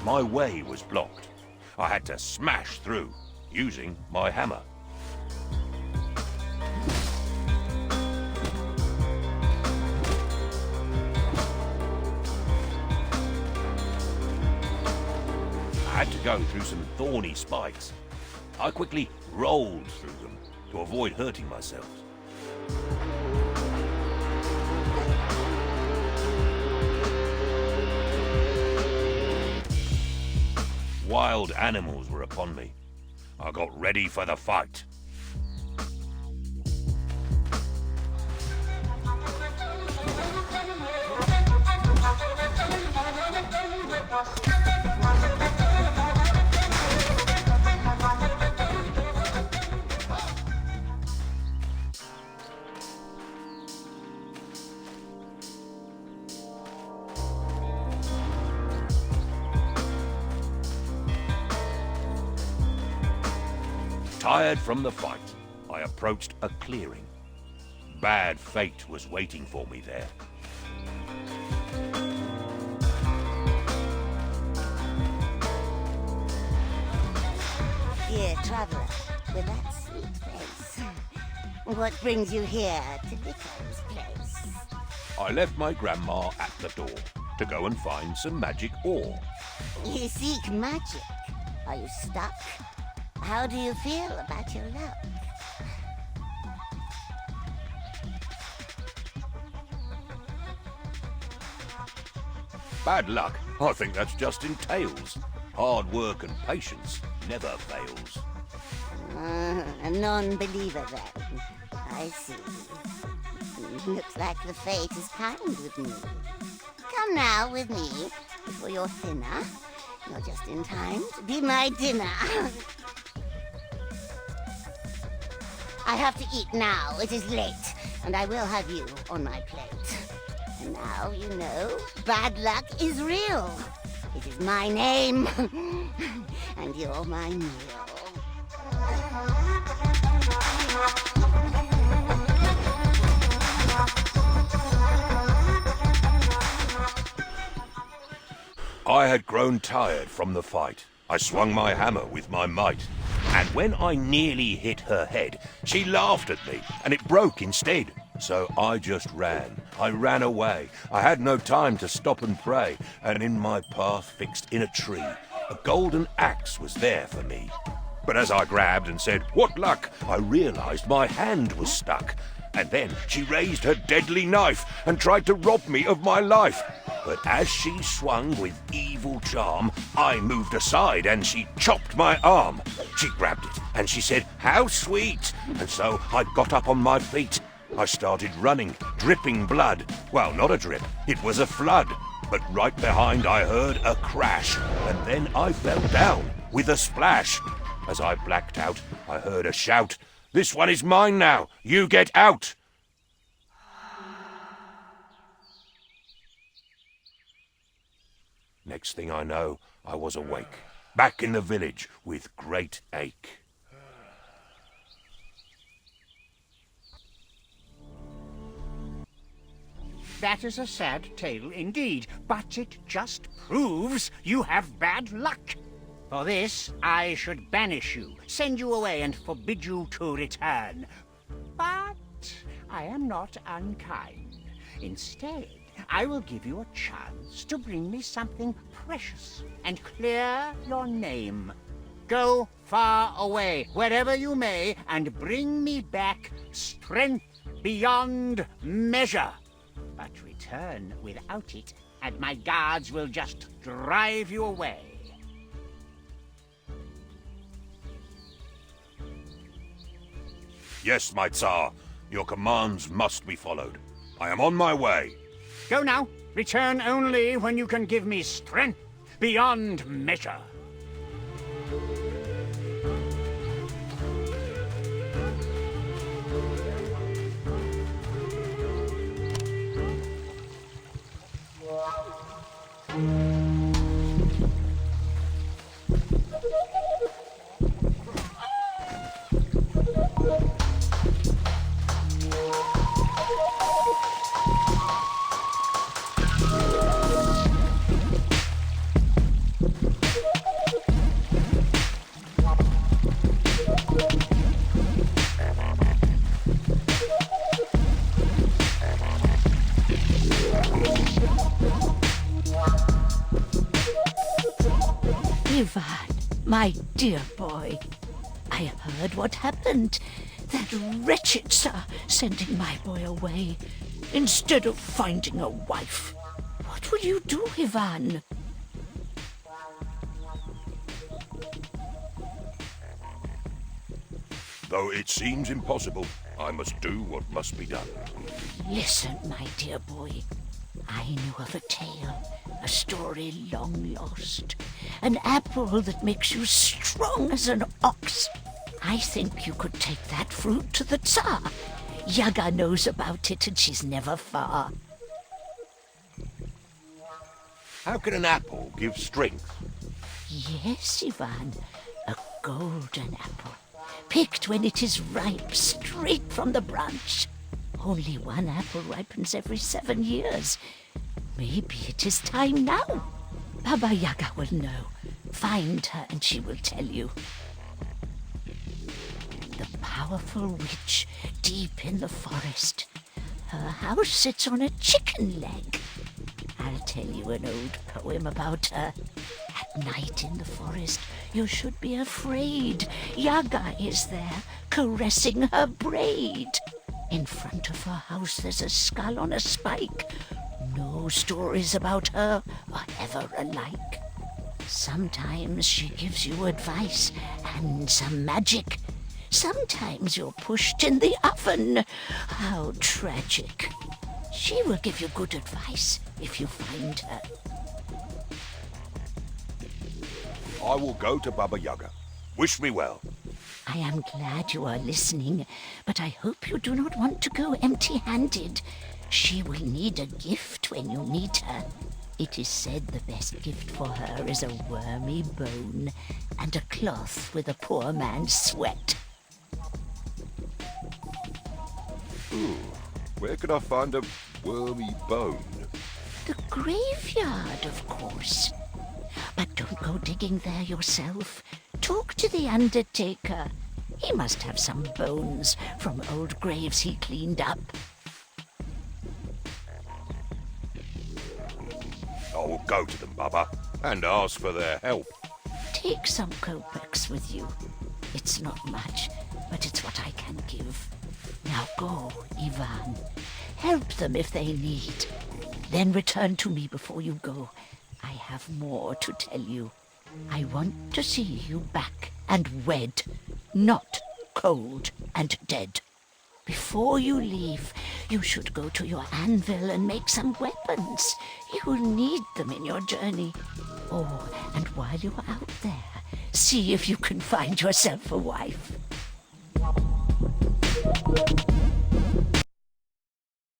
my way was blocked. I had to smash through, using my hammer. I had to go through some thorny spikes. I quickly rolled through them to avoid hurting myself. Wild animals were upon me. I got ready for the fight. Tired from the fight, I approached a clearing. Bad fate was waiting for me there. Dear traveler, with that sweet face, what brings you here to Vico's place? I left my grandma at the door to go and find some magic ore. You seek magic. Are you stuck? How do you feel about your luck? Bad luck? I think that's just in tales. Hard work and patience never fails. A non-believer then. I see. Looks like the fate is kind with me. Come now with me before you're thinner. You're just in time to be my dinner. I have to eat now. It is late, and I will have you on my plate. And now you know bad luck is real. It is my name, and you're my meal. I had grown tired from the fight. I swung my hammer with my might. And when I nearly hit her head, she laughed at me, and it broke instead. So I just ran. I ran away. I had no time to stop and pray, and in my path fixed in a tree, a golden axe was there for me. But as I grabbed and said, "What luck?" I realized my hand was stuck. And then she raised her deadly knife and tried to rob me of my life. But as she swung with evil charm, I moved aside and she chopped my arm. She grabbed it and she said, "How sweet!" And so I got up on my feet. I started running, dripping blood. Well, not a drip, it was a flood. But right behind I heard a crash, and then I fell down with a splash. As I blacked out, I heard a shout, "This one is mine now, you get out!" Next thing I know, I was awake, back in the village with great ache. That is a sad tale indeed, but it just proves you have bad luck. For this, I should banish you, send you away, and forbid you to return. But I am not unkind. Instead, I will give you a chance to bring me something precious and clear your name. Go far away, wherever you may, and bring me back strength beyond measure. But return without it, and my guards will just drive you away. Yes, my Tsar, your commands must be followed. I am on my way. Go now. Return only when you can give me strength beyond measure. Ivan, my dear boy, I heard what happened. That wretched Tsar sending my boy away instead of finding a wife. What will you do, Ivan? Though it seems impossible, I must do what must be done. Listen, my dear boy. I know of a tale, a story long lost. An apple that makes you strong as an ox. I think you could take that fruit to the Tsar. Yaga knows about it and she's never far. How can an apple give strength? Yes, Ivan, a golden apple. Picked when it is ripe, straight from the branch. Only one apple ripens every 7 years. Maybe it is time now. Baba Yaga will know. Find her and she will tell you. The powerful witch deep in the forest. Her house sits on a chicken leg. I'll tell you an old poem about her. At night in the forest, you should be afraid. Yaga is there, caressing her braid. In front of her house there's a skull on a spike. No stories about her are ever alike. Sometimes she gives you advice and some magic. Sometimes you're pushed in the oven. How tragic. She will give you good advice if you find her. I will go to Baba Yaga. Wish me well. I am glad you are listening, but I hope you do not want to go empty-handed. She will need a gift when you need her. It is said the best gift for her is a wormy bone and a cloth with a poor man's sweat. Ooh, where could I find a wormy bone? The graveyard, of course. But don't go digging there yourself. Talk to the undertaker. He must have some bones from old graves he cleaned up. I will go to them, Baba, and ask for their help. Take some kopecks with you. It's not much, but it's what I can give. Now go, Ivan. Help them if they need. Then return to me before you go. I have more to tell you. I want to see you back and wed, not cold and dead. Before you leave, you should go to your anvil and make some weapons. You will need them in your journey. Oh, and while you are out there, see if you can find yourself a wife.